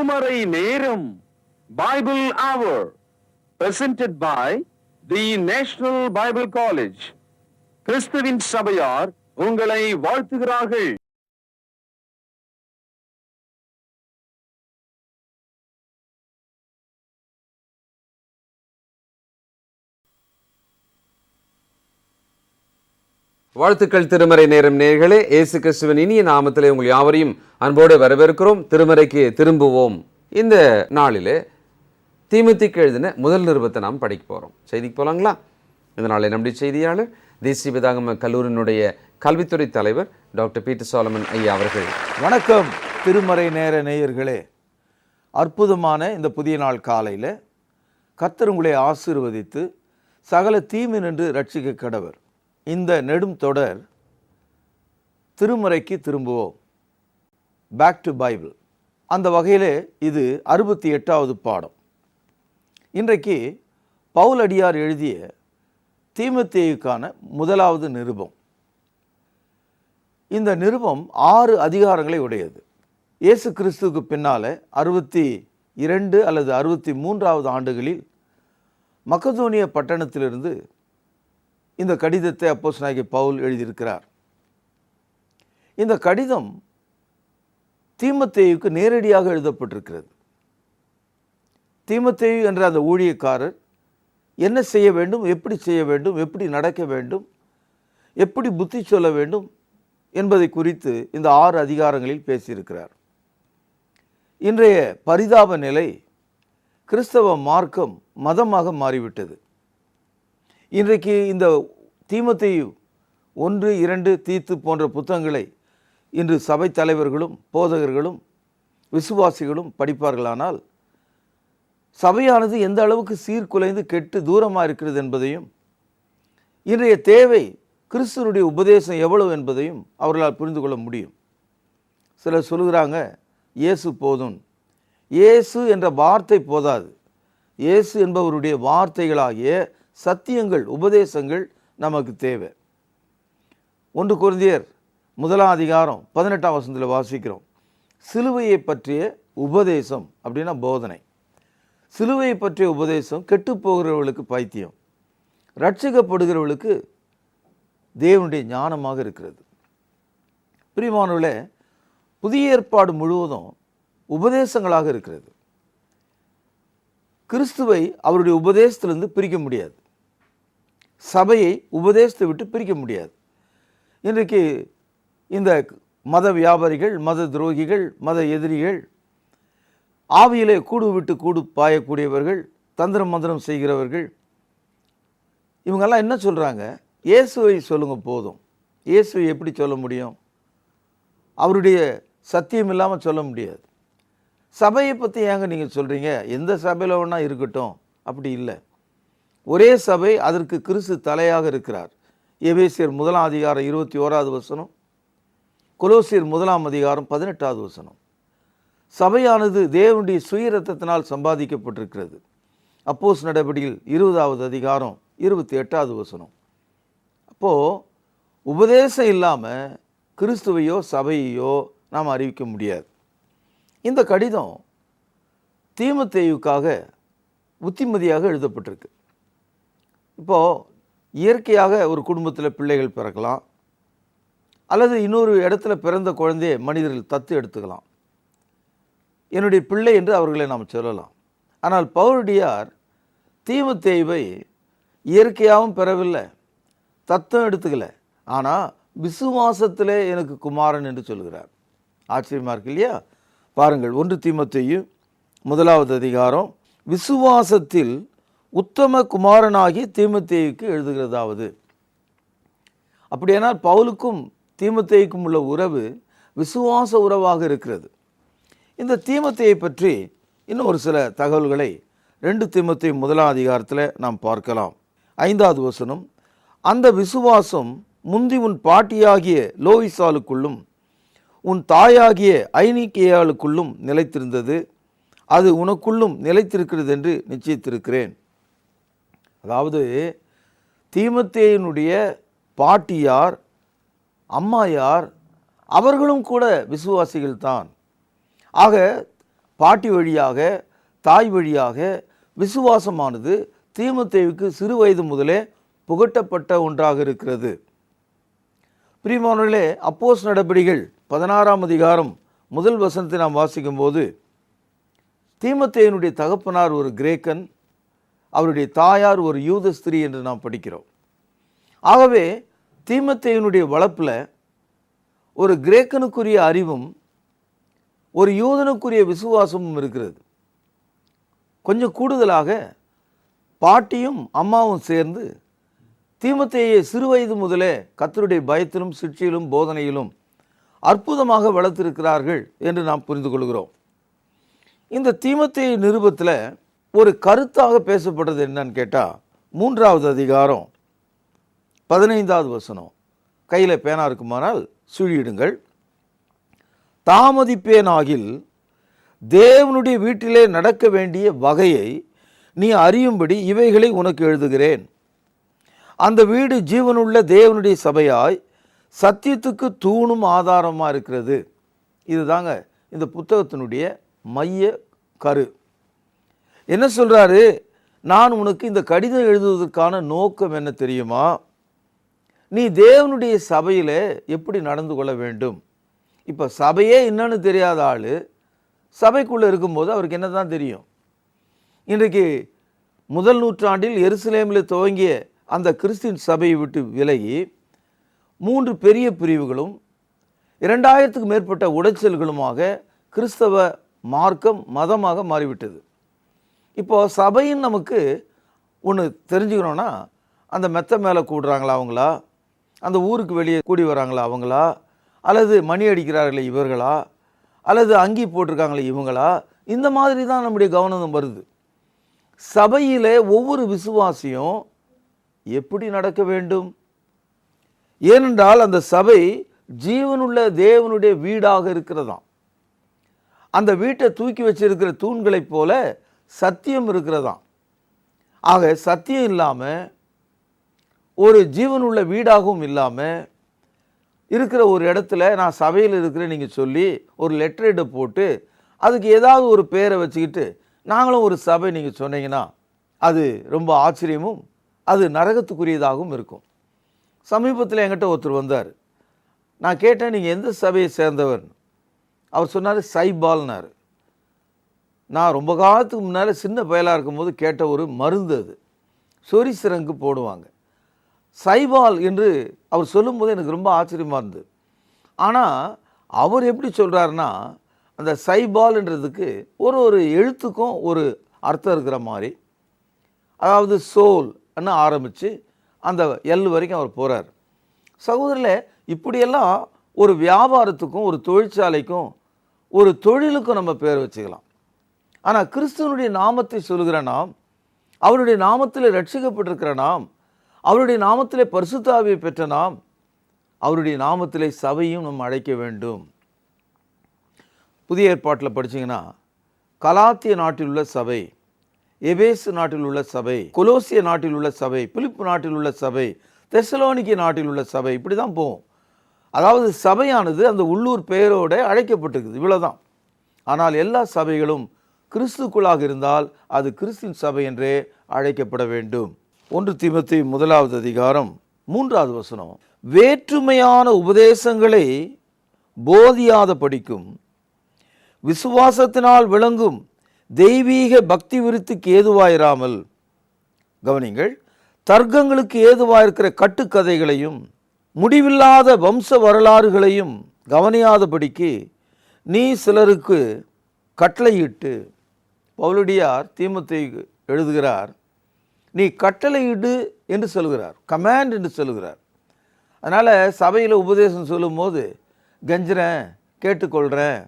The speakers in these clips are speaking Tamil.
திருமறை நேரம் பைபிள் அவர் presented by the National Bible College. கிறிஸ்துவின் சபையார் உங்களை வாழ்த்துகிறார்கள். வாழ்த்துக்கள் திருமறை நேரம் நேயர்களே. இயேசு கிறிஸ்துவின் இனிய நாமத்திலே உங்கள் யாவரையும் அன்போடு வரவேற்கிறோம். திருமறைக்கு திரும்புவோம். இந்த நாளிலே தீமோத்தேயுக்கு எழுதின முதல் நிருபத்தை நாம் படிக்க போகிறோம். செய்திக்கு போகலாங்களா? இந்த நாளில் நம்முடைய செய்தியாளர் தேசிய வேதாகம கல்லூரியினுடைய கல்வித்துறை தலைவர் டாக்டர் பீட்டர் சாலமன் ஐயா அவர்கள். வணக்கம் திருமறை நேர நேயர்களே. அற்புதமான இந்த புதிய நாள் காலையில் கர்த்தர் உங்களை ஆசீர்வதித்து சகல தீமை நின்று ரட்சிக்க கடவர். இந்த நெடும் தொடர் திருமறைக்கு திரும்புவோம், பேக் டு பைபிள். அந்த வகையிலே இது 68வது பாடம். இன்றைக்கு பவுல் அடியார் எழுதிய தீமோத்தேயுக்கான முதலாவது நிருபம். இந்த நிருபம் 6 அதிகாரங்களை உடையது. இயேசு கிறிஸ்துவுக்கு பின்னால் 62 அல்லது 63வது ஆண்டுகளில் மக்கதோனிய பட்டணத்திலிருந்து இந்த கடிதத்தை அப்போஸ்தலனாகிய பவுல் எழுதியிருக்கிறார். இந்த கடிதம் தீமோத்தேயுக்கு நேரடியாக எழுதப்பட்டிருக்கிறது. தீமோத்தேயு என்ற அந்த ஊழியக்காரர் என்ன செய்ய வேண்டும், எப்படி செய்ய வேண்டும், எப்படி நடக்க வேண்டும், எப்படி புத்தி சொல்ல வேண்டும் என்பதை குறித்து இந்த 6 அதிகாரங்களில் பேசியிருக்கிறார். இன்றைய பரிதாப நிலை, கிறிஸ்தவ மார்க்கம் மதமாக மாறிவிட்டது. இன்றைக்கு இந்த தீமோத்தேயு 1, 2, தீத்து போன்ற புத்தகங்களை இன்று சபை தலைவர்களும் போதகர்களும் விசுவாசிகளும் படிப்பார்களானால் சபையானது எந்த அளவுக்கு சீர்குலைந்து கெட்டு தூரமாக இருக்கிறது என்பதையும், இன்றைய தேவை கிறிஸ்துவனுடைய உபதேசம் எவ்வளவு என்பதையும் அவர்களால் புரிந்து கொள்ள முடியும். சிலர் சொல்கிறாங்க, இயேசு போதும். இயேசு என்ற வார்த்தை போதாது. இயேசு என்பவருடைய வார்த்தைகளாகிய சத்தியங்கள், உபதேசங்கள் நமக்கு தேவை. 1 கொரிந்தியர் 1 அதிகாரம் 18ஆம் வசனத்தில் வாசிக்கிறோம், சிலுவையை பற்றிய உபதேசம் அப்படின்னா போதனை. சிலுவையை பற்றிய உபதேசம் கெட்டு போகிறவர்களுக்கு பைத்தியம், ரட்சிக்கப்படுகிறவர்களுக்கு தேவனுடைய ஞானமாக இருக்கிறது. பிரியமானவர்களே, புதிய ஏற்பாடு முழுவதும் உபதேசங்களாக இருக்கிறது. கிறிஸ்துவை அவருடைய உபதேசத்திலிருந்து பிரிக்க முடியாது. சபையை உபதேசத்தை விட்டு பிரிக்க முடியாது. இன்றைக்கு இந்த மத வியாபாரிகள், மத துரோகிகள், மத எதிரிகள், ஆவியிலே கூடு விட்டு கூடு பாயக்கூடியவர்கள், தந்திரம் மந்திரம் செய்கிறவர்கள், இவங்கெல்லாம் என்ன சொல்கிறாங்க? இயேசுவை சொல்லுங்க போதும். இயேசுவை எப்படி சொல்ல முடியும்? அவருடைய சத்தியம் இல்லாமல் சொல்ல முடியாது. சபையை பற்றி ஏங்க நீங்கள் சொல்கிறீங்க? எந்த சபையில் வேணால் இருக்கட்டும். அப்படி இல்லை. ஒரே சபை, அதற்கு கிறிஸ்து தலையாக இருக்கிறார். எபேசியர் 1 அதிகாரம் 21வது வசனம், கொலோசியர் 1 அதிகாரம் 18வது வசனம். சபையானது தேவனுடைய சுய இரத்தத்தினால் சம்பாதிக்கப்பட்டிருக்கிறது. அப்போஸ்தலர் நடபடிகள் 20வது அதிகாரம் 28வது வசனம். அப்போது உபதேசம் இல்லாமல் கிறிஸ்துவையோ சபையையோ நாம் அறிவிக்க முடியாது. இந்த கடிதம் தீமோத்தேயுக்காக புத்திமதியாக எழுதப்பட்டிருக்கு. இப்போது இயற்கையாக ஒரு குடும்பத்தில் பிள்ளைகள் பிறக்கலாம், அல்லது இன்னொரு இடத்துல பிறந்த குழந்தையை மனிதர்கள் தத்து எடுத்துக்கலாம். என்னுடைய பிள்ளை என்று அவர்களை நாம் சொல்லலாம். ஆனால் பவுலடியார் தீமோத்தேயுவை இயற்கையாகவும் பெறவில்லை, தத்தம் எடுத்துக்கல, ஆனால் விசுவாசத்திலே எனக்கு குமாரன் என்று சொல்கிறார். ஆச்சரியமாக இருக்கு இல்லையா? பாருங்கள், 1 தீமோத்தேயு 1 அதிகாரம், விசுவாசத்தில் உத்தம குமாரனாகி தீமோத்தேயுக்கு எழுதுகிறதாவது. அப்படியானால் பவுலுக்கும் தீமோத்தேயுக்கும் உள்ள உறவு விசுவாச உறவாக இருக்கிறது. இந்த தீமோத்தேயை பற்றி இன்னும் ஒரு சில தகவல்களை 2 தீமோத்தேயு 1 அதிகாரத்தில் நாம் பார்க்கலாம். 5வது வசனம், அந்த விசுவாசம் முந்தி உன் பாட்டியாகிய லோயிசாலுக்குள்ளும் உன் தாயாகிய ஐனிக்கேயாளுக்குள்ளும் நிலைத்திருந்தது, அது உனக்குள்ளும் நிலைத்திருக்கிறது என்று நிச்சயித்திருக்கிறேன். அதாவது தீமோத்தேயுனுடைய பாட்டியார், அம்மாயார், அவர்களும் கூட விசுவாசிகள் தான். ஆக பாட்டி வழியாக, தாய் வழியாக விசுவாசமானது தீமோத்தேயுவுக்கு சிறு வயது முதலே புகட்டப்பட்ட ஒன்றாக இருக்கிறது. பிரியமானவர்களே, அப்போஸ்தலர் நடபடிகள் 16ஆம் அதிகாரம் முதல் வசனத்தை நாம் வாசிக்கும் போது, தீமோத்தேயுனுடைய தகப்பனார் ஒரு கிரேக்கன், அவருடைய தாயார் ஒரு யூத ஸ்திரீ என்று நாம் படிக்கிறோம். ஆகவே தீமோத்தேயுனுடைய வளர்ப்பில் ஒரு கிரேக்கனுக்குரிய அறிவும் ஒரு யூதனுக்குரிய விசுவாசமும் இருக்கிறது. கொஞ்சம் கூடுதலாக பாட்டியும் அம்மாவும் சேர்ந்து தீமோத்தேயை சிறு வயது முதலே கர்த்தருடைய பயத்திலும் சிட்சியிலும் போதனையிலும் அற்புதமாக வளர்த்திருக்கிறார்கள் என்று நாம் புரிந்து கொள்கிறோம். இந்த தீமோத்தேயு நிருபத்தில் ஒரு கருத்தாக பேசப்படுறது என்னன்னு கேட்டால், 3ஆவது அதிகாரம் 15ஆவது வசனம். கையில் பேனா இருக்குமானால் சுழியிடுங்கள். தாமதிப்பேனாகில் தேவனுடைய வீட்டிலே நடக்க வேண்டிய வகையை நீ அறியும்படி இவைகளை உனக்கு எழுதுகிறேன். அந்த வீடு ஜீவனுள்ள தேவனுடைய சபையாய் சத்தியத்துக்கு தூணும் ஆதாரமாக இருக்கிறது. இதுதாங்க இந்த புத்தகத்தினுடைய மைய கரு. என்ன சொல்கிறாரு? நான் உனக்கு இந்த கடிதம் எழுதுவதற்கான நோக்கம் என்ன தெரியுமா? நீ தேவனுடைய சபையில் எப்படி நடந்து கொள்ள வேண்டும். இப்போ சபையே என்னன்னு தெரியாத ஆள் சபைக்குள்ளே இருக்கும்போது அவருக்கு என்ன தான் தெரியும்? இன்றைக்கு முதல் நூற்றாண்டில் எருசலேமில் துவங்கிய அந்த கிறிஸ்டின் சபையை விட்டு விலகி 3 பெரிய பிரிவுகளும் 2000க்கு மேற்பட்ட உடைச்சல்களுமாக கிறிஸ்தவ மார்க்கம் மதமாக மாறிவிட்டது. இப்போது சபையின் நமக்கு ஒன்று தெரிஞ்சுக்கணுன்னா, அந்த மெத்த மேலே கூடுறாங்களா அவங்களா, அந்த ஊருக்கு வெளியே கூடி வராங்களா அவங்களா, அல்லது மணி அடிக்கிறார்களே இவர்களா, அல்லது அங்கி போட்டிருக்காங்களே இவங்களா, இந்த மாதிரி தான் நம்முடைய கவனம் வருது. சபையில் ஒவ்வொரு விசுவாசியும் எப்படி நடக்க வேண்டும்? ஏனென்றால் அந்த சபை ஜீவனுள்ள தேவனுடைய வீடாக இருக்கிறதாம். அந்த வீட்டை தூக்கி வச்சிருக்கிற தூண்களைப் போல சத்தியம் இருக்கிறதாம். ஆக சத்தியம் இல்லாமல், ஒரு ஜீவனுள்ள வீடாகவும் இல்லாமல் இருக்கிற ஒரு இடத்துல நான் சபையில் இருக்கிறேன் நீங்கள் சொல்லி ஒரு லெட்டரேட்டை போட்டு அதுக்கு ஏதாவது ஒரு பேரை வச்சுக்கிட்டு நாங்களும் ஒரு சபை நீங்கள் சொன்னீங்கன்னா அது ரொம்ப ஆச்சரியமும் அது நரகத்துக்குரியதாகவும் இருக்கும். சமீபத்தில் என்கிட்ட ஒருத்தர் வந்தார். நான் கேட்டேன், நீங்கள் எந்த சபையை சேர்ந்தவர்? அவர் சொன்னார் சைபால்னார். நான் ரொம்ப காலத்துக்கு முன்னால் சின்ன பயலாக இருக்கும்போது கேட்ட ஒரு மருந்து, அது சொறி சிரங்கு போடுவாங்க. சைபால் என்று அவர் சொல்லும்போது எனக்கு ரொம்ப ஆச்சரியமாக இருந்தது. ஆனால் அவர் எப்படி சொல்கிறாருன்னா, அந்த சைபால்ன்றதுக்கு ஒரு எழுத்துக்கும் ஒரு அர்த்தம் இருக்கிற மாதிரி, அதாவது சோல் ஆரம்பித்து அந்த எல் வரைக்கும் அவர் போகிறார். சகோதரில் இப்படியெல்லாம் ஒரு வியாபாரத்துக்கும் ஒரு தொழிற்சாலைக்கும் ஒரு தொழிலுக்கும் நம்ம பேர் வச்சுக்கலாம். ஆனால் கிறிஸ்துவனுடைய நாமத்தை சொல்லுகிற நாம், அவருடைய நாமத்தில் ரட்சிக்கப்பட்டிருக்கிற நாம், அவருடைய நாமத்திலே பரிசுத்த ஆவியை பெற்ற நாம், அவருடைய நாமத்திலே சபையும் நம்ம அழைக்க வேண்டும். புதிய ஏற்பாட்டில் படிச்சிங்கன்னா கலாத்திய நாட்டில் உள்ள சபை, எபேசு நாட்டில் உள்ள சபை, கொலோசிய நாட்டில் உள்ள சபை, பிலிப்பு நாட்டில் உள்ள சபை, தெசலோனிக்கே நாட்டில் உள்ள சபை, இப்படி தான் போகும். அதாவது சபையானது அந்த உள்ளூர் பெயரோடு அழைக்கப்பட்டிருக்குது, இவ்வளோதான். ஆனால் எல்லா சபைகளும் கிறிஸ்துக்குள்ளாக இருந்தால் அது கிறிஸ்தின் சபை என்றே அழைக்கப்பட வேண்டும். 1 தீமோத்தேயு 1ஆவது அதிகாரம் 3ஆவது வசனம். வேற்றுமையான உபதேசங்களை போதியாத படிக்கும் விசுவாசத்தினால் விளங்கும் தெய்வீக பக்தி விருத்திக்கு ஏதுவாயிராமல், கவனிங்கள், தர்க்கங்களுக்கு ஏதுவாயிருக்கிற கட்டுக்கதைகளையும் முடிவில்லாத வம்ச வரலாறுகளையும் கவனியாதபடிக்கு நீ சிலருக்கு கட்டளையிட்டு, பவுலடியார் தீமோத்தேயுக்கு எழுதுகிறார், நீ கட்டளையிடு என்று சொல்கிறார், கமாண்ட் என்று சொல்கிறார். அதனால் சபையில் உபதேசம் சொல்லும் போது கெஞ்சுறேன், கேட்டுக்கொள்கிறேன்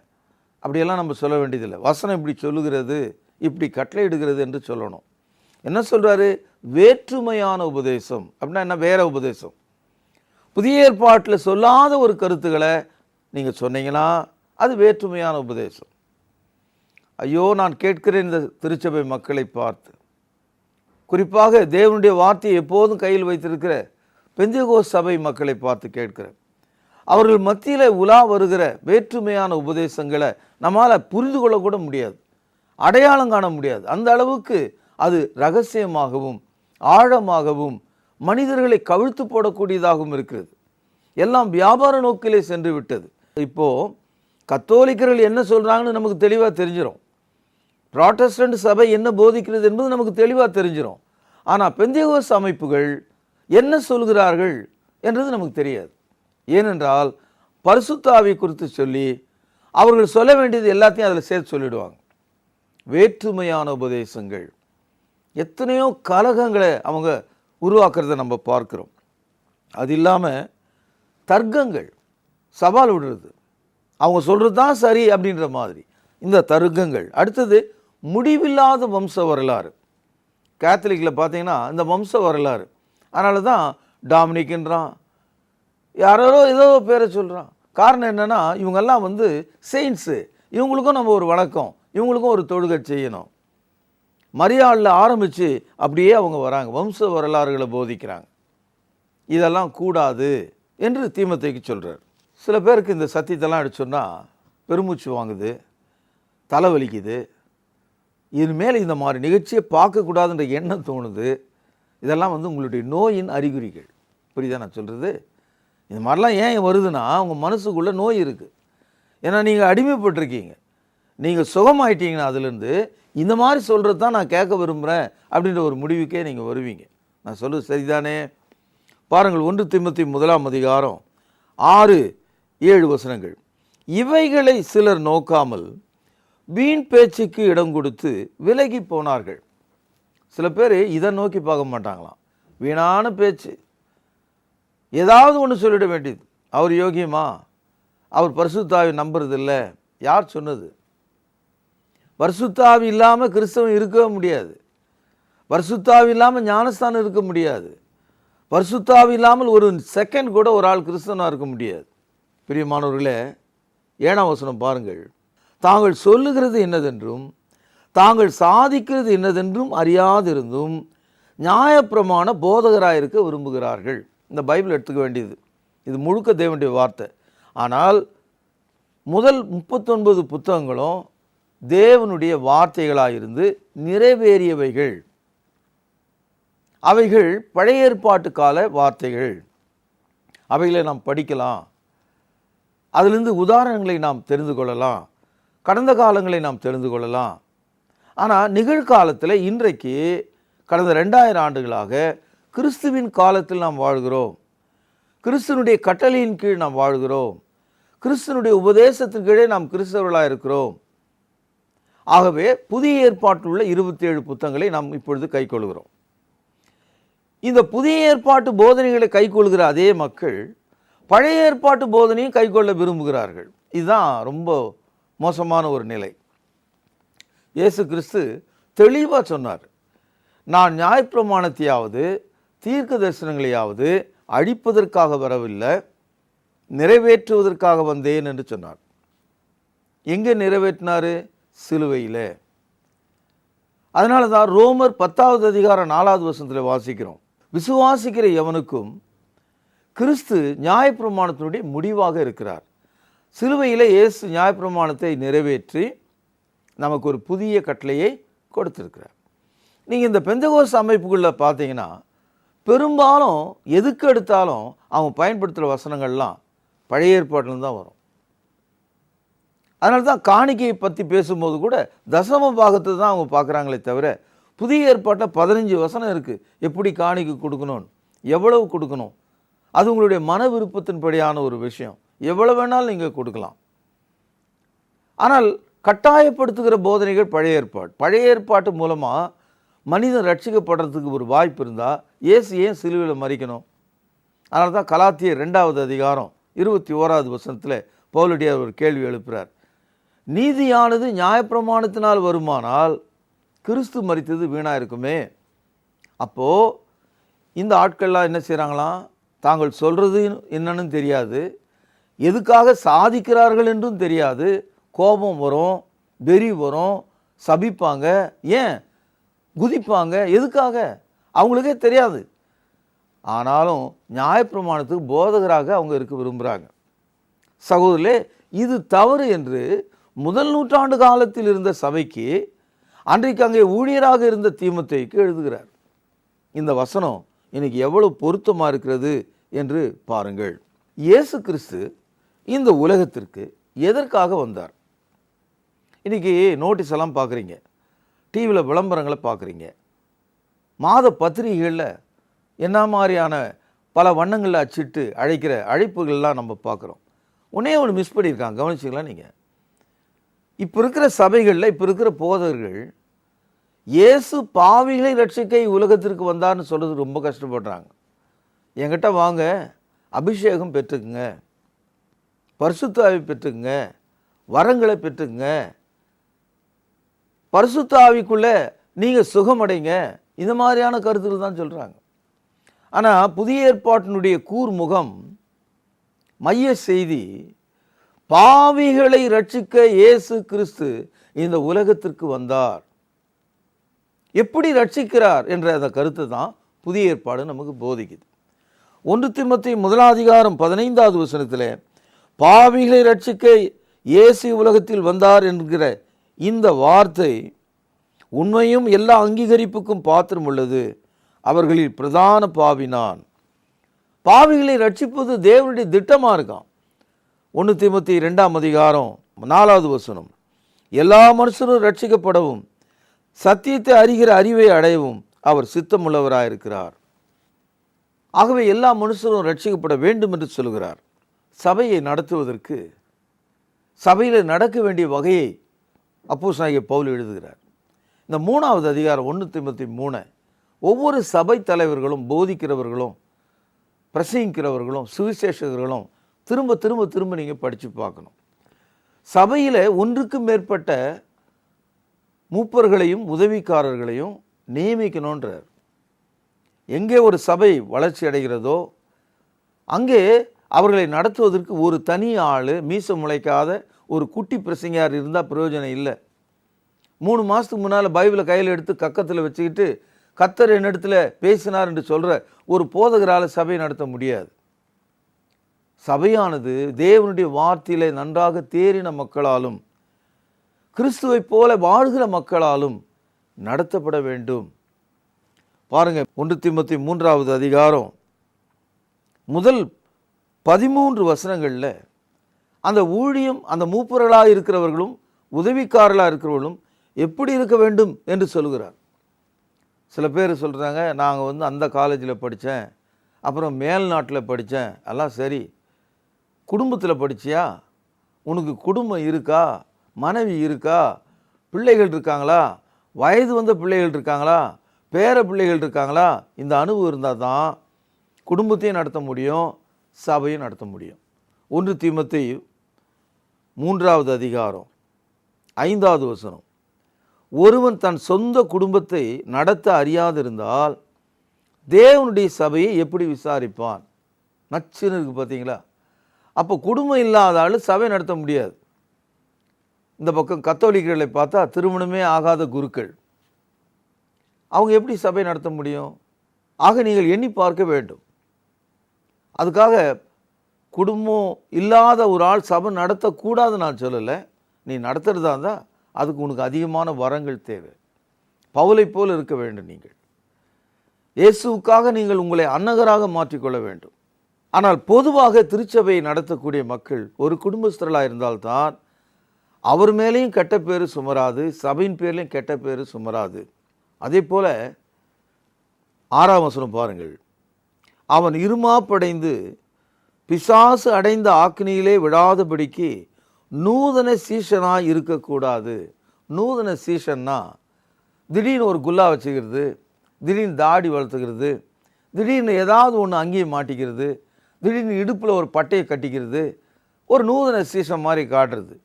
அப்படியெல்லாம் நம்ம சொல்ல வேண்டியதில்லை. வசனம் இப்படி சொல்லுகிறது, இப்படி கட்டளையிடுகிறது என்று சொல்லணும். என்ன சொல்கிறாரு? வேற்றுமையான உபதேசம் அப்படின்னா என்ன? வேற உபதேசம், புதிய ஏற்பாட்டில் சொல்லாத ஒரு கருத்துக்களை நீங்கள் சொன்னீங்கன்னா அது வேற்றுமையான உபதேசம். ஐயோ, நான் கேட்கிறேன் இந்த திருச்சபை மக்களை பார்த்து, குறிப்பாக தேவனுடைய வார்த்தையை எப்போதும் கையில் வைத்திருக்கிற பெந்தேகோஸ்து சபை மக்களை பார்த்து கேட்கிறேன். அவர்கள் மத்தியில் உலா வருகிற வேற்றுமையான உபதேசங்களை நம்மால் புரிந்து கொள்ளக்கூட முடியாது, அடையாளம் காண முடியாது. அந்த அளவுக்கு அது ரகசியமாகவும் ஆழமாகவும் மனிதர்களை கவிழ்த்து போடக்கூடியதாகவும் இருக்கிறது. எல்லாம் வியாபார நோக்கிலே சென்று விட்டது. இப்போ கத்தோலிக்கர்கள் என்ன சொல்றாங்கன்னு நமக்கு தெளிவாக தெரிஞ்சிடும். புராட்டஸ்டன்ட் சபை என்ன போதிக்கிறது என்பது நமக்கு தெளிவாக தெரிஞ்சிடும். ஆனால் பெந்தேகோஸ்து அமைப்புகள் என்ன சொல்கிறார்கள் என்றது நமக்கு தெரியாது. ஏனென்றால் பரிசுத்த ஆவி குறித்து சொல்லி அவர்கள் சொல்ல வேண்டியது எல்லாத்தையும் அதில் சேர்த்து சொல்லிடுவாங்க. வேற்றுமையான உபதேசங்கள், எத்தனையோ கலகங்களை அவங்க உருவாக்குறதை நம்ம பார்க்கிறோம். அது இல்லாமல் தர்க்கங்கள், சவால் விடுறது, அவங்க சொல்கிறது தான் சரி அப்படின்ற மாதிரி இந்த தர்க்கங்கள். அடுத்தது முடிவில்லாத வம்ச வரலாறு. கேத்தலிக்கில் பார்த்தீங்கன்னா இந்த வம்ச வரலாறு, அதனால தான் டாமினிக்ன்றான், யாரோ ஏதோ பேரை சொல்கிறான். காரணம் என்னென்னா இவங்கெல்லாம் செயின்ஸு, இவங்களுக்கும் நம்ம ஒரு வணக்கம், இவங்களுக்கும் ஒரு தொழுகை செய்யணும். மரியாளில் ஆரம்பித்து அப்படியே அவங்க வராங்க, வம்ச வரலாறுகளை போதிக்கிறாங்க. இதெல்லாம் கூடாது என்று தீமோத்தேயுக்கு சொல்கிறார். சில பேருக்கு இந்த சத்தியத்தெல்லாம் அடிச்சோன்னா பெருமூச்சு வாங்குது, தலைவலிக்குது, இனிமேல் இந்த மாதிரி நிகழ்ச்சியை பார்க்கக்கூடாதுன்ற எண்ணம் தோணுது. இதெல்லாம் உங்களுடைய நோயின் அறிகுறிகள். புரியுதா நான் சொல்கிறது? இந்த மாதிரிலாம் ஏன் வருதுன்னா உங்கள் மனசுக்குள்ளே நோய் இருக்குது. ஏன்னா நீங்கள் அடிமைப்பட்டிருக்கீங்க. நீங்கள் சுகமாயிட்டீங்கன்னா அதுலேருந்து இந்த மாதிரி சொல்கிறது தான் நான் கேட்க விரும்புகிறேன் அப்படின்ற ஒரு முடிவுக்கே நீங்கள் வருவீங்க. நான் சொல்கிறது சரிதானே? பாருங்கள், 1 தீமோத்தேயு 1 அதிகாரம் 6-7 வசனங்கள். இவைகளை சிலர் நோக்காமல் வீண் பேச்சுக்கு இடம் கொடுத்து விலகி போனார்கள். சில பேர் இதை நோக்கி பார்க்க மாட்டாங்களாம். வீணான பேச்சு, ஏதாவது ஒன்று சொல்லிட வேண்டியது. அவர் யோகியமா, அவர் பரிசுத்தாவி நம்புறதில்லை. யார் சொன்னது? பரிசுத்தாவி இல்லாமல் கிறிஸ்தவம் இருக்கவே முடியாது. பரிசுத்தாவி இல்லாமல் ஞானஸ்தானம் இருக்க முடியாது. பரிசுத்தாவி இல்லாமல் ஒரு செகண்ட் கூட ஒரு ஆள் கிறிஸ்தவனாக இருக்க முடியாது. பிரியமானவர்களே, 7ஆம் வசனம் பாருங்கள். தாங்கள் சொல்லுகிறது என்னதென்றும் தாங்கள் சாதிக்கிறது என்னதென்றும் அறியாதிருந்தும் நியாயப்பிரமாண போதகராயிருக்க விரும்புகிறார்கள். இந்த பைபிள் எடுத்துக்க வேண்டியது, இது முழுக்க தேவனுடைய வார்த்தை. ஆனால் முதல் 39 புத்தகங்களும் தேவனுடைய வார்த்தைகளாயிருந்து நிறைவேறியவைகள். அவைகள் பழைய ஏற்பாட்டு கால வார்த்தைகள். அவைகளை நாம் படிக்கலாம், அதிலிருந்து உதாரணங்களை நாம் தெரிந்து கொள்ளலாம், கடந்த காலங்களை நாம் தெரிந்து கொள்ளலாம். ஆனால் நிகழ்காலத்தில் இன்றைக்கு கடந்த 2000 ஆண்டுகளாக கிறிஸ்துவின் காலத்தில் நாம் வாழ்கிறோம். கிறிஸ்துவனுடைய கட்டளையின் கீழ் நாம் வாழ்கிறோம். கிறிஸ்துவனுடைய உபதேசத்தின் கீழே நாம் கிறிஸ்தவர்களாக இருக்கிறோம். ஆகவே புதிய ஏற்பாட்டில் உள்ள 27 புத்தகங்களை நாம் இப்பொழுது கைக்கொள்கிறோம். இந்த புதிய ஏற்பாட்டு போதனைகளை கைக்கொள்கிற அதே மக்கள் பழைய ஏற்பாட்டு போதனையும் கைக்கொள்ள விரும்புகிறார்கள். இதுதான் ரொம்ப மோசமான ஒரு நிலை. இயேசு கிறிஸ்து தெளிவாக சொன்னார், நான் நியாயப்பிரமாணத்தையாவது தீர்க்க தரிசனங்களையாவது அழிப்பதற்காக வரவில்லை, நிறைவேற்றுவதற்காக வந்தேன் என்று சொன்னார். எங்கே நிறைவேற்றினார்? சிலுவையில். அதனால தான் ரோமர் 10வது அதிகாரம் 4வது வசனத்தில் வாசிக்கிறோம், விசுவாசிக்கிற எவனுக்கும் கிறிஸ்து நியாயப்பிரமாணத்தினுடைய முடிவாக இருக்கிறார். சிலுவையில் இயேசு நியாயப்பிரமாணத்தை நிறைவேற்றி நமக்கு ஒரு புதிய கட்டளையை கொடுத்திருக்கிறார். நீங்கள் இந்த பெந்தகோஸ்து அமைப்புகளில் பார்த்தீங்கன்னா பெரும்பாலும் எதுக்கு எடுத்தாலும் அவங்க பயன்படுத்துகிற வசனங்கள்லாம் பழைய ஏற்பாட்டில் தான் வரும். அதனால தான் காணிக்கையை பற்றி பேசும்போது கூட தசம பாகத்தை தான் அவங்க பார்க்குறாங்களே தவிர, புதிய ஏற்பாட்டில் 15 வசனம் இருக்குது எப்படி காணிக்கை கொடுக்கணும், எவ்வளவு கொடுக்கணும். அது உங்களுடைய மன விருப்பத்தின்படியான ஒரு விஷயம், எவ்வளவு வேணாலும் நீங்கள் கொடுக்கலாம். ஆனால் கட்டாயப்படுத்துகிற போதனைகள் பழைய ஏற்பாடு. பழைய ஏற்பாட்டு மூலமாக மனிதன் ரட்சிக்கப்படுறதுக்கு ஒரு வாய்ப்பு இருந்தால் இயேசு ஏன் சிலுவையில் மரிக்கணும்? அதனால தான் கலாத்தியர் 2வது அதிகாரம் 21வது வசனத்தில் பவுலடியார் ஒரு கேள்வி எழுப்புகிறார், நீதியானது நியாயப்பிரமாணத்தினால் வருமானால் கிறிஸ்து மரித்தது வீணாக இருக்குமே. அப்போது இந்த ஆட்கள்லாம் என்ன செய்கிறாங்களாம், தாங்கள் சொல்கிறது என்னன்னு தெரியாது, எதுக்காக சாதிக்கிறார்கள் என்றும் தெரியாது, கோபம் வரும், வெறி வரும், சபிப்பாங்க, ஏன் குதிப்பாங்க, எதுக்காக அவங்களுக்கே தெரியாது. ஆனாலும் நியாயப்பிரமாணத்துக்கு போதகராக அவங்க இருக்க விரும்புகிறாங்க. சகோதரர்களே, இது தவறு என்று முதல் நூற்றாண்டு காலத்தில் இருந்த சபைக்கு, அன்றைக்கு அங்கே ஊழியராக இருந்த தீமோத்தேயுக்கு எழுதுகிறார். இந்த வசனம் இன்னைக்கு எவ்வளவு பொருத்தமா இருக்கிறது என்று பாருங்கள். இயேசு கிறிஸ்து இந்த உலகத்திற்கு எதற்காக வந்தார்? இன்னைக்கு நோட்டீஸ் எல்லாம் பார்க்குறீங்க, டிவியில் விளம்பரங்களை பார்க்குறீங்க, மாத பத்திரிகைகளில் என்ன மாதிரியான பல வண்ணங்களில் அச்சிட்டு அழைக்கிற அழைப்புகள்லாம் நம்ம பார்க்குறோம். ஒன்றே ஒன்று மிஸ் பண்ணியிருக்காங்க, கவனிச்சிங்களா நீங்கள்? இப்போ இருக்கிற சபைகளில் இப்போ இருக்கிற போதகர்கள் இயேசு பாவிகளை ரட்சிக்க உலகத்திற்கு வந்தார்னு சொல்கிறது ரொம்ப கஷ்டப்படுறாங்க. என்கிட்ட வாங்க, அபிஷேகம் பெற்றுக்குங்க, பரிசுத்த ஆவி பெற்றுக்குங்க, வரங்களை பெற்றுக்குங்க, பரிசுத்த ஆவிக்குள்ளே நீங்கள் சுகமடைங்க, இந்த மாதிரியான கருத்துக்கள் தான் சொல்கிறாங்க. ஆனால் புதிய ஏற்பாட்டினுடைய கூர்முகம், மைய செய்தி, பாவிகளை ரட்சிக்க இயேசு கிறிஸ்து இந்த உலகத்திற்கு வந்தார். எப்படி ரட்சிக்கிறார் என்ற அந்த கருத்தை தான் புதிய ஏற்பாடு நமக்கு போதிக்குது. 1 தீமோத்தேயு 1 வசனத்தில் பாவிகளை ரட்சிக்க இயேசு உலகத்தில் வந்தார் என்கிற இந்த வார்த்தை உண்மையும் எல்லா அங்கீகரிப்புக்கும் பாத்திரம் உள்ளது. அவர்களில் பிரதான பாவி நான். பாவிகளை ரட்சிப்பது தேவனுடைய திட்டமாக இருக்கான். 1 தீமோத்தேயு 2 வசனம், எல்லா மனுஷரும் ரட்சிக்கப்படவும் சத்தியத்தை அறிகிற அறிவை அடையவும் அவர் சித்தமுள்ளவராயிருக்கிறார். ஆகவே எல்லா மனுஷரும் ரட்சிக்கப்பட வேண்டும் என்று சொல்கிறார். சபையை நடத்துவதற்கு சபையில் நடக்க வேண்டிய வகையை அப்போஸ்தலனாகிய பவுல் எழுதுகிறார். இந்த 3வது அதிகாரம் 1 தீமோத்தேயு 3, ஒவ்வொரு சபை தலைவர்களும், போதிக்கிறவர்களும், பிரசங்கிக்கிறவர்களும், சுவிசேஷகர்களும் திரும்ப திரும்ப திரும்ப நீங்கள் படித்து பார்க்கணும். சபையில் ஒன்றுக்கு மேற்பட்ட மூப்பர்களையும் உதவிக்காரர்களையும் நியமிக்கணுன்றார். எங்கே ஒரு சபை வளர்ச்சி அடைகிறதோ அங்கே அவர்களை நடத்துவதற்கு ஒரு தனி ஆள், மீசம் முளைக்காத ஒரு குட்டி பிரசங்கியார் இருந்தால் பிரயோஜனம் இல்லை. 3 மாதத்துக்கு முன்னால் பைபிளை கையில் எடுத்து கக்கத்தில் வச்சுக்கிட்டு கர்த்தர் என்னிடத்துல பேசினார் என்று சொல்கிற ஒரு போதகரால் சபையை நடத்த முடியாது. சபையானது தேவனுடைய வார்த்தையிலே நன்றாக தேறின மக்களாலும் கிறிஸ்துவை போல வாழ்கிற மக்களாலும் நடத்தப்பட வேண்டும். பாருங்க, 1 தீமோத்தேயு 3 முதல் 13 வசனங்களில் அந்த ஊழியம், அந்த மூப்பர்களாக இருக்கிறவர்களும் உதவிக்காரர்களாக இருக்கிறவர்களும் எப்படி இருக்க வேண்டும் என்று சொல்கிறார். சில பேர் சொல்கிறாங்க, நாங்கள் அந்த காலேஜில் படித்தேன், அப்புறம் மேல்நாட்டில் படித்தேன். எல்லாம் சரி, குடும்பத்தில் படிச்சியா? உனக்கு குடும்பம் இருக்கா? மனைவி இருக்கா? பிள்ளைகள் இருக்காங்களா? வயது வந்த பிள்ளைகள் இருக்காங்களா? பேர பிள்ளைகள் இருக்காங்களா? இந்த அனுபவம் இருந்தால் தான் குடும்பத்தையும் நடத்த முடியும், சபையும் நடத்த முடியும். 1 தீமோத்தேயு 3 வசனம், ஒருவன் தன் சொந்த குடும்பத்தை நடத்த அறியாதிருந்தால் தேவனுடைய சபையை எப்படி விசாரிப்பான்? நச்சுன்னு இருக்கு பார்த்தீங்களா? அப்போ குடும்பம் இல்லாத ஆள் சபை நடத்த முடியாது. இந்த பக்கம் கத்தோலிக்கர்களை பார்த்தா திருமணமே ஆகாத குருக்கள், அவங்க எப்படி சபை நடத்த முடியும்? ஆக நீங்கள் எண்ணி பார்க்க வேண்டும். அதுக்காக குடும்பம் இல்லாத ஒரு ஆள் சபை நடத்தக்கூடாது நான் சொல்லலை. நீ நடத்துறதா இருந்தால் அதுக்கு உனக்கு அதிகமான வரங்கள் தேவை. பவுலை போல் இருக்க வேண்டும். நீங்கள் இயேசுவுக்காக நீங்கள் உங்களை அன்னகராக மாற்றிக்கொள்ள வேண்டும். ஆனால் பொதுவாக திருச்சபையை நடத்தக்கூடிய மக்கள் ஒரு குடும்பஸ்தர்களாக இருந்தால்தான் அவர் மேலேயும் கெட்ட பேர் சுமராது, சபையின் பேர்லையும் கெட்ட பேர் சுமராது. அதே போல 6 வசனம் பாருங்கள், அவன் இருமாப்படைந்து பிசாசு அடைந்த ஆக்கினியிலே விடாதபடிக்கு நூதன சீஷனாக இருக்கக்கூடாது. நூதன சீஷன்னா திடீர்னு ஒரு குல்லா வச்சுக்கிறது, திடீர்னு தாடி வளர்த்துக்கிறது, திடீர்னு ஏதாவது ஒன்று அங்கேயே மாட்டிக்கிறது, திடீர்னு இடுப்பில் ஒரு பட்டையை கட்டிக்கிறது, ஒரு நூதன சீஷன் மாதிரி காட்டுறது,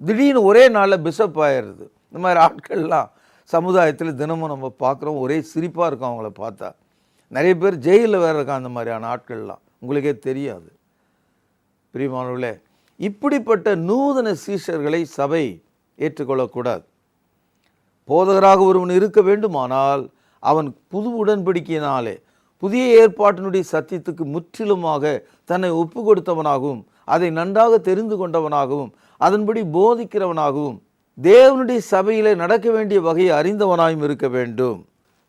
திடீர்னு ஒரே நாளில் பிஷப் ஆயிடுறது. இந்த மாதிரி ஆட்கள்லாம் சமுதாயத்தில் தினமும் நம்ம பார்க்குறோம். ஒரே சிரிப்பாக இருக்கும் அவங்கள பார்த்தா. நிறைய பேர் ஜெயிலில் வேறு இருக்காங்க அந்த மாதிரியான ஆட்கள்லாம், உங்களுக்கே தெரியாது. பிரியமானவர்களே, இப்படிப்பட்ட நூதன சீஷர்களை சபை ஏற்றுக்கொள்ளக்கூடாது. போதகராக ஒருவன் இருக்க வேண்டுமானால் அவன் புது உடன்படிக்கையினாலே புதிய ஏற்பாட்டினுடைய சத்தியத்துக்கு முற்றிலுமாக தன்னை ஒப்பு கொடுத்தவனாகவும் அதை நன்றாக தெரிந்து கொண்டவனாகவும் அதன்படி போதிக்கிறவனாகவும் தேவனுடைய சபையிலே நடக்க வேண்டிய வகையை அறிந்தவனாயும் இருக்க வேண்டும்.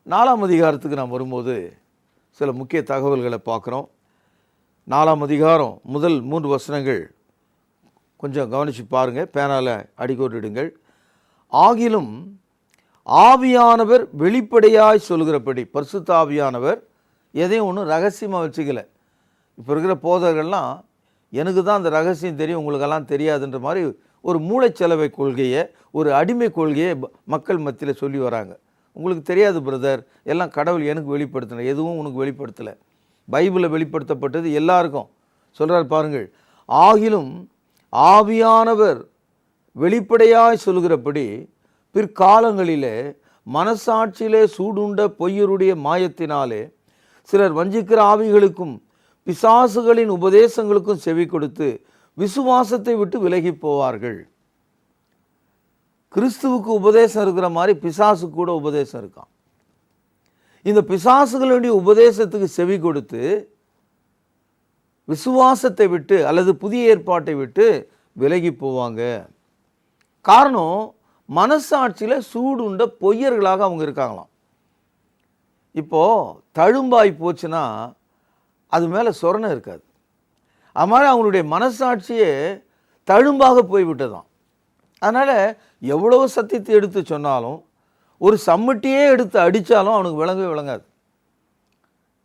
4ஆம் அதிகாரத்துக்கு நாம் வரும்போது சில முக்கிய தகவல்களை பார்க்குறோம். 4ஆம் அதிகாரம் முதல் 3 வசனங்கள் கொஞ்சம் கவனித்து பாருங்கள், பேனால அடிக்கோட்டிடுங்கள். ஆகிலும் ஆவியானவர் வெளிப்படையாய் சொல்கிறபடி, பரிசுத்த ஆவியானவர் எதையும் ஒன்றும் ரகசியமாக வச்சுக்கல. இப்போ இருக்கிற போதகர்கள்லாம் எனக்கு தான் அந்த ரகசியம் தெரியும், உங்களுக்கெல்லாம் தெரியாதுன்ற மாதிரி ஒரு மூளைச்சலவை கொள்கையை, ஒரு அடிமை கொள்கையை மக்கள் மத்தியில் சொல்லி வராங்க. உங்களுக்கு தெரியாது பிரதர், எல்லாம் கடவுள் எனக்கு வெளிப்படுத்தின, எதுவும் உனக்கு வெளிப்படுத்தலை. பைபிளில் வெளிப்படுத்தப்பட்டது எல்லாருக்கும் சொல்கிறார் பாருங்கள். ஆகிலும் ஆவியானவர் வெளிப்படையாய் சொல்கிறபடி பிற்காலங்களிலே மனசாட்சியிலே சூடுண்ட பொய்யருடைய மாயத்தினாலே சிலர் வஞ்சிக்கிற ஆவிகளுக்கும் பிசாசுகளின் உபதேசங்களுக்கும் செவி கொடுத்து விசுவாசத்தை விட்டு விலகி போவார்கள். கிறிஸ்துவுக்கு உபதேசம் இருக்கிற மாதிரி பிசாசுக்கு கூட உபதேசம் இருக்கான். இந்த பிசாசுகளுடைய உபதேசத்துக்கு செவி கொடுத்து விசுவாசத்தை விட்டு அல்லது புதிய ஏற்பாட்டை விட்டு விலகி போவாங்க. காரணம், மனசாட்சியில் சூடுண்ட பொய்யர்களாக அவங்க இருக்காங்களாம். இப்போது தழும்பாய் போச்சுன்னா அது மேலே சொரணை இருக்காது. அது மாதிரி அவங்களுடைய மனசாட்சியே தழும்பாக போய்விட்டதான். அதனால் எவ்வளோ சத்தியத்தை எடுத்து சொன்னாலும், ஒரு சம்மட்டியே எடுத்து அடித்தாலும் அவனுக்கு விளங்கவே விளங்காது.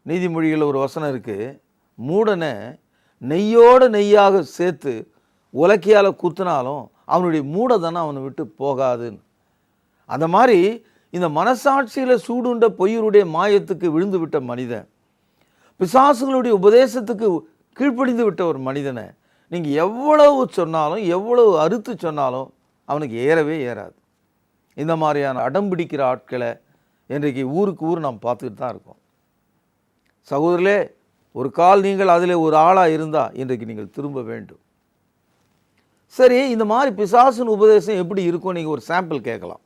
நீதிமொழிகளில் ஒரு வசனம் இருக்குது, மூடனை நெய்யோடு நெய்யாக சேர்த்து உலக்கையால் குத்தினாலும் அவனுடைய மூடதனை அவனை விட்டு போகாதுன்னு. அந்த மாதிரி இந்த மனசாட்சியில் சூடுண்ட பொய்யருடைய மாயத்துக்கு விழுந்து விட்ட மனிதன், பிசாசுகளுடைய உபதேசத்துக்கு கீழ்ப்படிந்து விட்ட ஒரு மனிதனை நீங்கள் எவ்வளவு சொன்னாலும், எவ்வளவு அறுத்து சொன்னாலும் அவனுக்கு ஏறவே ஏறாது. இந்த மாதிரியான அடம்பிடிக்கிற ஆட்களை இன்றைக்கு ஊருக்கு ஊர் நாம் பார்த்துக்கிட்டு தான் இருக்கோம். சகோதரர்களே, ஒரு கால் நீங்கள் அதில் ஒரு ஆளாக இருந்தால் இன்றைக்கு நீங்கள் திரும்ப வேண்டும். சரி, இந்த மாதிரி பிசாசின் உபதேசம் எப்படி இருக்கும் நீங்கள் ஒரு சாம்பிள் கேட்கலாம்.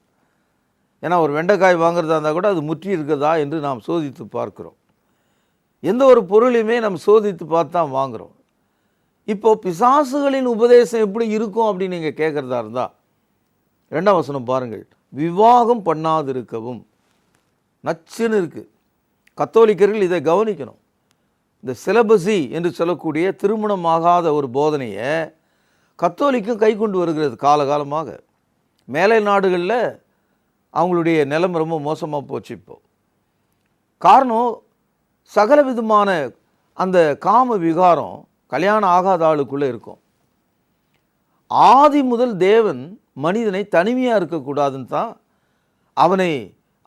ஏன்னா ஒரு வெண்டைக்காய் வாங்குறதா இருந்தால் கூட அது முற்றி இருக்கிறதா என்று நாம் சோதித்து பார்க்கிறோம். எந்த ஒரு பொருளையுமே நம்ம சோதித்து பார்த்து தான் வாங்குகிறோம். இப்போது பிசாசுகளின் உபதேசம் எப்படி இருக்கும் அப்படின்னு நீங்கள் கேட்குறதா இருந்தால் 2ஆம் வசனம் பாருங்கள். விவாகம் பண்ணாதிருக்கவும் நச்சுன்னு இருக்குது. கத்தோலிக்கர்கள் இதை கவனிக்கணும். இந்த சிலபஸி என்று சொல்லக்கூடிய திருமணமாகாத ஒரு போதனையை கத்தோலிக்கும் கை கொண்டு வருகிறது காலகாலமாக. மேலை நாடுகளில் அவங்களுடைய நிலைமை ரொம்ப மோசமாக போச்சு. இப்போது காரணம், சகல விதமான அந்த காம விகாரம் கல்யாணம் ஆகாத ஆளுக்குள்ளே இருக்கும். ஆதி முதல் தேவன் மனிதனை தனிமையாக இருக்கக்கூடாதுன்னு தான்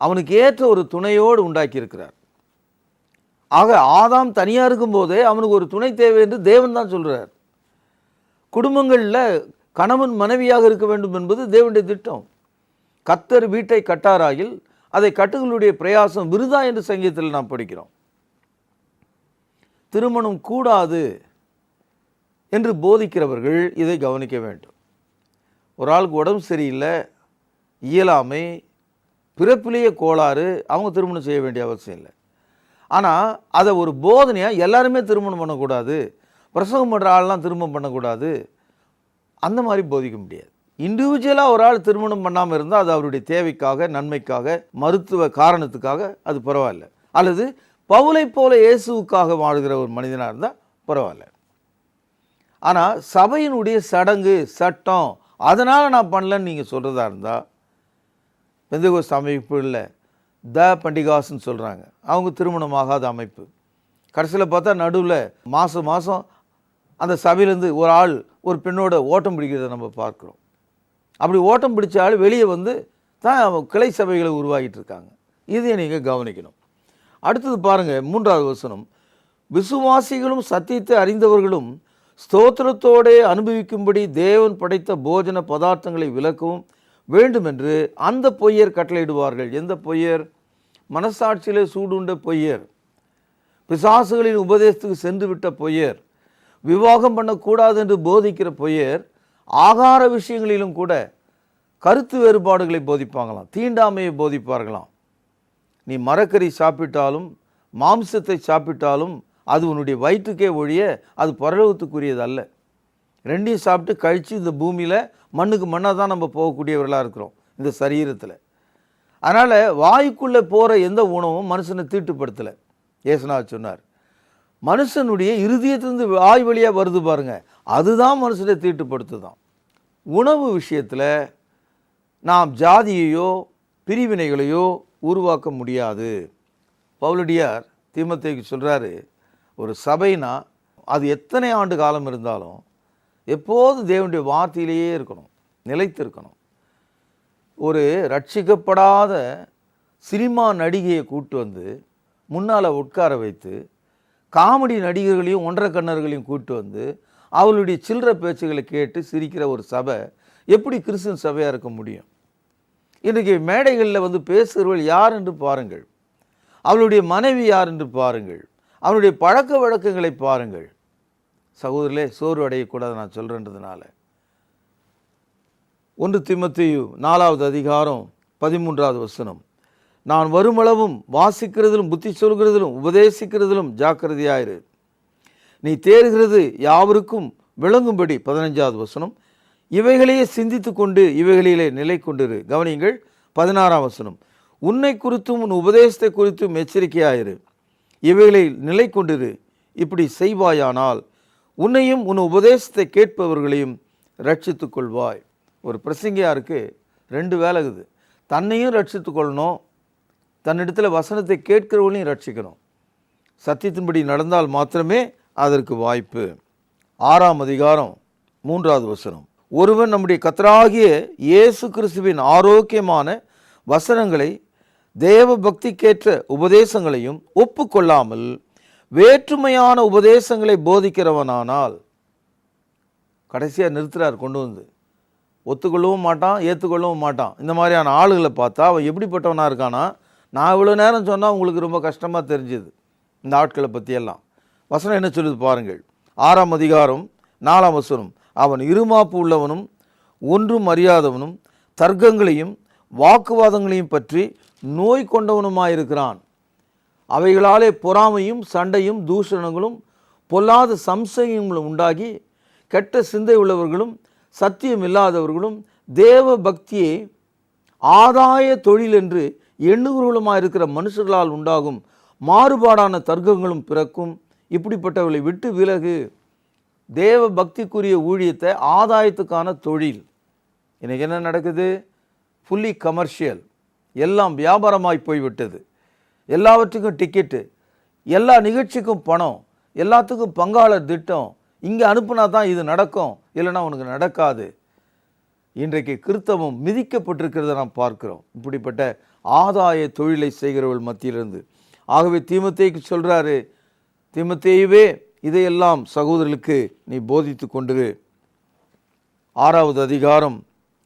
அவனுக்கு ஏற்ற ஒரு துணையோடு உண்டாக்கியிருக்கிறார். ஆக ஆதாம் தனியாக இருக்கும்போதே அவனுக்கு ஒரு துணை தேவை என்று தேவன் தான் சொல்கிறார். குடும்பங்களில் கணவன் மனைவியாக இருக்க வேண்டும் என்பது தேவனுடைய திட்டம். கர்த்தர் வீட்டை கட்டாராயில் அதை கட்டுகளுடைய பிரயாசம் விருதா என்று சங்கீதத்தில் நாம் படிக்கிறோம். திருமணம் கூடாது என்று போதிக்கிறவர்கள் இதை கவனிக்க வேண்டும். ஒரு ஆளுக்கு உடம்பு சரியில்லை, இயலாமை, பிறப்பிலேயே கோளாறு, அவங்க திருமணம் செய்ய வேண்டிய அவசியம் இல்லை. ஆனால் அதை ஒரு போதனையாக எல்லாருமே திருமணம் பண்ணக்கூடாது, பிரசவம் பண்ணுற ஆள்லாம் திருமணம் பண்ணக்கூடாது, அந்த மாதிரி போதிக்க முடியாது. இண்டிவிஜுவலாக ஒரு ஆள் திருமணம் பண்ணாமல் இருந்தால் அது அவருடைய தேவைக்காக, நன்மைக்காக, மருத்துவ காரணத்துக்காக அது பரவாயில்ல. அல்லது பவுலை போல இயேசுவுக்காக வாழ்கிற ஒரு மனிதனாக இருந்தால் பரவாயில்ல. ஆனால் சபையினுடைய சடங்கு சட்டம் அதனால் நான் பண்ணலன்னு நீங்கள் சொல்கிறதா இருந்தால், பெந்தகோஸ்து அமைப்புகளில் பண்டிகாஸ்ன்னு சொல்கிறாங்க, அவங்க திருமணமாகாத அமைப்பு. கடைசியில் பார்த்தா நடுவில் மாதம் அந்த சபையிலேருந்து ஒரு ஆள் ஒரு பெண்ணோட ஓட்டம் பிடிக்கிறத நம்ம பார்க்குறோம். அப்படி ஓட்டம் பிடிச்ச ஆள் வெளியே வந்து தான் கிளை சபைகளை உருவாகிட்டு இருக்காங்க. இதை நீங்கள் கவனிக்கணும். அடுத்தது பாருங்கள், 3வது வசனம். விசுவாசிகளும் சத்தியத்தை அறிந்தவர்களும் ஸ்தோத்திரத்தோடு அனுபவிக்கும்படி தேவன் படைத்த போஜன பதார்த்தங்களை விலக்கவும் வேண்டும் என்று அந்த பொய்யர் கட்டளையிடுவார்கள். எந்த பொய்யர்? மனசாட்சியிலே சூடுண்ட பொய்யர், பிசாசுகளின் உபதேசத்துக்கு சென்று விட்ட பொய்யர், விவாகம் பண்ணக்கூடாது என்று போதிக்கிற பொய்யர், ஆகார விஷயங்களிலும் கூட கருத்து வேறுபாடுகளை போதிப்பாங்களாம், தீண்டாமையை போதிப்பார்களாம். நீ மரக்கறி சாப்பிட்டாலும் மாம்சத்தை சாப்பிட்டாலும் அது உன்னுடைய வயிற்றுக்கே ஒழிய அது பரலோகத்துக்குரியது அல்ல. ரெண்டையும் சாப்பிட்டு கழித்து இந்த பூமியில் மண்ணுக்கு மண்ணாக தான் நம்ம போகக்கூடியவர்களாக இருக்கிறோம் இந்த சரீரத்தில். அதனால் வாய்க்குள்ளே போகிற எந்த உணவும் மனுஷனை தீட்டுப்படுத்தலை. ஏசுநாதர் சொன்னார், மனுஷனுடைய இருதயத்திலிருந்து வாய் வழியாக வருது பாருங்க, அதுதான் மனுஷனை தீட்டுப்படுத்துதான். உணவு விஷயத்தில் நாம் ஜாதியையோ பிரிவினைகளையோ உருவாக்க முடியாது. பவுலடியார் தீமோத்தேயுக்கு சொல்கிறாரு, ஒரு சபைனா அது எத்தனை ஆண்டு காலம் இருந்தாலும் எப்போது தேவனுடைய வார்த்தையிலேயே இருக்கணும், நிலைத்து இருக்கணும். ஒரு ரட்சிக்கப்படாத சினிமா நடிகையை கூட்டு வந்து முன்னால் உட்கார வைத்து காமெடி நடிகர்களையும் ஒன்றரை கண்ணர்களையும் கூட்டு வந்து அவளுடைய சில்லற பேச்சுகளை கேட்டு சிரிக்கிற ஒரு சபை எப்படி கிறிஸ்துவ சபையாக இருக்க முடியும்? இன்றைக்கி மேடைகளில் வந்து பேசுகிறவர்கள் யார் என்று பாருங்கள், அவளுடைய மனைவி யார் என்று பாருங்கள், அவனுடைய பழக்க வழக்கங்களை பாருங்கள். சகோதரர்களே, சோர்வு அடையக்கூடாது நான் சொல்கிறேன்றதுனால. 1 தீமோத்தேயு 4வது அதிகாரம் 13வது வசனம், நான் வருமளவும் வாசிக்கிறதிலும் புத்தி சொல்கிறதிலும் உபதேசிக்கிறதிலும் ஜாக்கிரதையாயிரு, நீ தேறுகிறது யாவருக்கும் விளங்கும்படி. 15வது வசனம், இவைகளையே சிந்தித்து கொண்டு இவைகளிலே நிலை கொண்டிரு. கவனிங்கள் 16ஆம் வசனம், உன்னை குறித்தும் உன் உபதேசத்தை குறித்தும் எச்சரிக்கையாயிரு, இவைகளை நிலை கொண்டிரு, இப்படி செய்வாயானால் உன்னையும் உன் உபதேசத்தை கேட்பவர்களையும் ரட்சித்துக் கொள்வாய். ஒரு பிரசங்கியாருக்கு 2 வேலை இருக்குது. தன்னையும் ரட்சித்து கொள்ளணும், தன்னிடத்தில் வசனத்தை கேட்கிறவர்களையும் ரட்சிக்கணும். சத்தியத்தின்படி நடந்தால் மாத்திரமே அதற்கு வாய்ப்பு. 6ஆம் அதிகாரம் 3வது வசனம், ஒருவன் நம்முடைய கர்த்தராகிய இயேசு கிறிஸ்துவின் ஆரோக்கியமான வசனங்களை தேவ பக்திக்கேற்ற உபதேசங்களையும் ஒப்புக்கொள்ளாமல் வேற்றுமையான உபதேசங்களை போதிக்கிறவனானால், கடைசியாக நிறுத்துறார் கொண்டு வந்து, ஒத்துக்கொள்ளவும் மாட்டான் ஏற்றுக்கொள்ளவும் மாட்டான். இந்த மாதிரியான ஆளுகளை பார்த்தா அவன் எப்படிப்பட்டவனாக இருக்கானா? நான் இவ்வளோ நேரம் சொன்னால் உங்களுக்கு ரொம்ப கஷ்டமாக தெரிஞ்சுது இந்த ஆட்களை பற்றியெல்லாம். வசனம் என்ன சொல்லுது பாருங்கள். 6ஆம் அதிகாரம் 4ஆம் வசனம், அவன் இருமாப்பு உள்ளவனும் ஒன்றும் அறியாதவனும் தர்க்கங்களையும் வாக்குவாதங்களையும் பற்றி நோய் கொண்டவனுமாயிருக்கிறான். அவைகளாலே பொறாமையும் சண்டையும் தூஷணங்களும் பொல்லாத சம்சயங்களும் உண்டாகி கெட்ட சிந்தை உள்ளவர்களும் சத்தியம் இல்லாதவர்களும் தேவ பக்தியை ஆதாய தொழில் என்று எண்ணுகிறவர்களுமாயிருக்கிற மனுஷர்களால் உண்டாகும் மாறுபாடான தர்க்கங்களும் பிறக்கும். இப்படிப்பட்டவர்களை விட்டு விலகு. தேவ பக்திக்குரிய ஊழியத்தை ஆதாயத்துக்கான தொழில். இன்னைக்கு என்ன நடக்குது? ஃபுல்லி கமர்ஷியல், எல்லாம் வியாபாரமாய் போய்விட்டது. எல்லாவற்றுக்கும் டிக்கெட்டு, எல்லா நிகழ்ச்சிக்கும் பணம், எல்லாத்துக்கும் பங்காளர் திட்டம். இங்கே அனுப்புனா தான் இது நடக்கும், இல்லைன்னா உனக்கு நடக்காது. இன்றைக்கு கிறிஸ்தவம் மிதிக்கப்பட்டிருக்கிறத நாம் பார்க்கிறோம், இப்படிப்பட்ட ஆதாய தொழிலை செய்கிறவர்கள் மத்தியிலிருந்து. ஆகவே தீமோத்தேயுக்கு சொல்கிறாரு, தீமோத்தேயுவே இதையெல்லாம் சகோதரர்களுக்கு நீ போதித்து கொண்டிரு. 6வது அதிகாரம்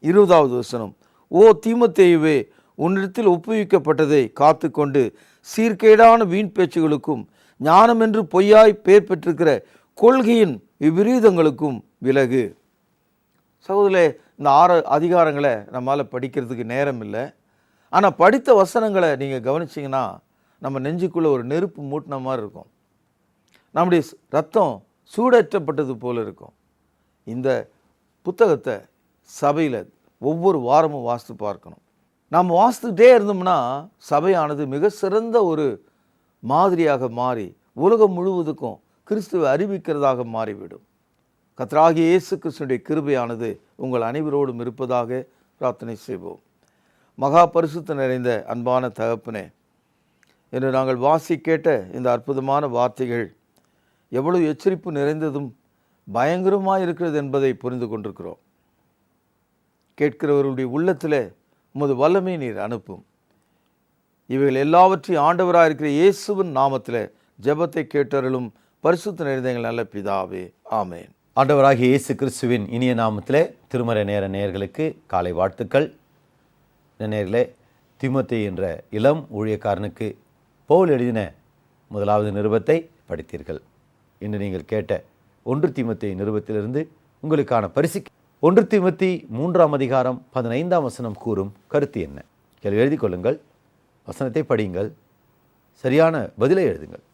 20வது வசனம், ஓ தீமோத்தேயுவே, உன்னிடத்தில் ஒப்புவிக்கப்பட்டதை காத்து கொண்டு சீர்கேடான வீண் பேச்சுகளுக்கும் ஞானம் என்று பொய்யாய் பேர் பெற்றிருக்கிற கொள்கையின் விபரீதங்களுக்கும் விலகு. சகோதரே, இந்த 6 அதிகாரங்களை நம்மளால் படிக்கிறதுக்கு நேரம் இல்லை. ஆனால் படித்த வசனங்களை நீங்கள் கவனிச்சிங்கன்னா நம்ம நெஞ்சுக்குள்ளே ஒரு நெருப்பு மூட்டின மாதிரி இருக்கும், நம்முடைய ரத்தம் சூடேற்றப்பட்டது போல் இருக்கும். இந்த புத்தகத்தை சபையில் ஒவ்வொரு வாரமும் வாசித்து பார்க்கணும். நாம் வாசித்துக்கிட்டே இருந்தோம்னா சபையானது மிக சிறந்த ஒரு மாதிரியாக மாறி உலகம் முழுவதுக்கும் கிறிஸ்துவை அறிவிக்கிறதாக மாறிவிடும். கர்த்தராகிய இயேசு கிறிஸ்துவினுடைய கிருபையானது உங்கள் அனைவரோடும் இருப்பதாக பிரார்த்தனை செய்வோம். மகா பரிசுத்த நிறைந்த அன்பான தகப்பனே, என்று நாங்கள் வாசி கேட்ட இந்த அற்புதமான வார்த்தைகள் எவ்வளவு எச்சரிப்பு நிறைந்ததும் பயங்கரமாக இருக்கிறது என்பதை புரிந்து கொண்டிருக்கிறோம். கேட்கிறவர்களுடைய உள்ளத்தில் உமது வல்லமை நீர் அனுப்பும். இவைகள் எல்லாவற்றையும் ஆண்டவராக இருக்கிற இயேசுவின் நாமத்தில் ஜெபத்தை கேட்டருளும் பரிசுத்த நிறைந்த எங்கள் நல்ல பிதாவே, ஆமேன். ஆண்டவராகிய இயேசு கிறிஸ்துவின் இனிய நாமத்திலே திருமறை நேர நேயர்களுக்கு காலை வாழ்த்துக்கள். இந்த நேரிலே தீமோத்தேயு என்ற இளம் ஊழியக்காரனுக்கு பவுல் எழுதின 1வது நிருபத்தை படித்தீர்கள். இன்று நீங்கள் கேட்ட 1 தீமோத்தேயு நிருபத்திலிருந்து உங்களுக்கான பரிசு 1 தீமோத்தேயு 3ஆம் அதிகாரம் 15ஆம் வசனம் கூறும் கருத்து என்ன? கேள்வி எழுதி கொள்ளுங்கள், வசனத்தை படியுங்கள், சரியான பதிலை எழுதுங்கள்.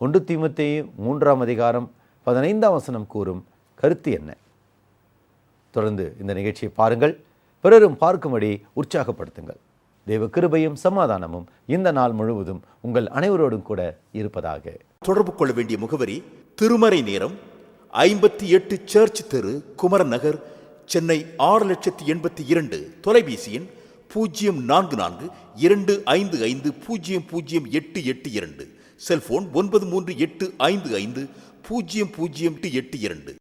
1 தீமோத்தேயு 3ஆம் அதிகாரம் 15ஆம் வசனம் கூறும் கருத்து என்ன? தொடர்ந்து இந்த நிகழ்ச்சியை பாருங்கள், பிறரும் பார்க்கும்படி உற்சாகப்படுத்துங்கள். தேவ கிருபையும் சமாதானமும் இந்த நாள் முழுவதும் உங்கள் அனைவரோடும் கூட இருப்பதாக. தொடர்பு கொள்ள வேண்டிய முகவரி: திருமறை நேரம், 58 சர்ச் தெரு, குமரன் நகர், சென்னை 6082. தொலைபேசி எண் 0442550082. செல்போன் 9385500882.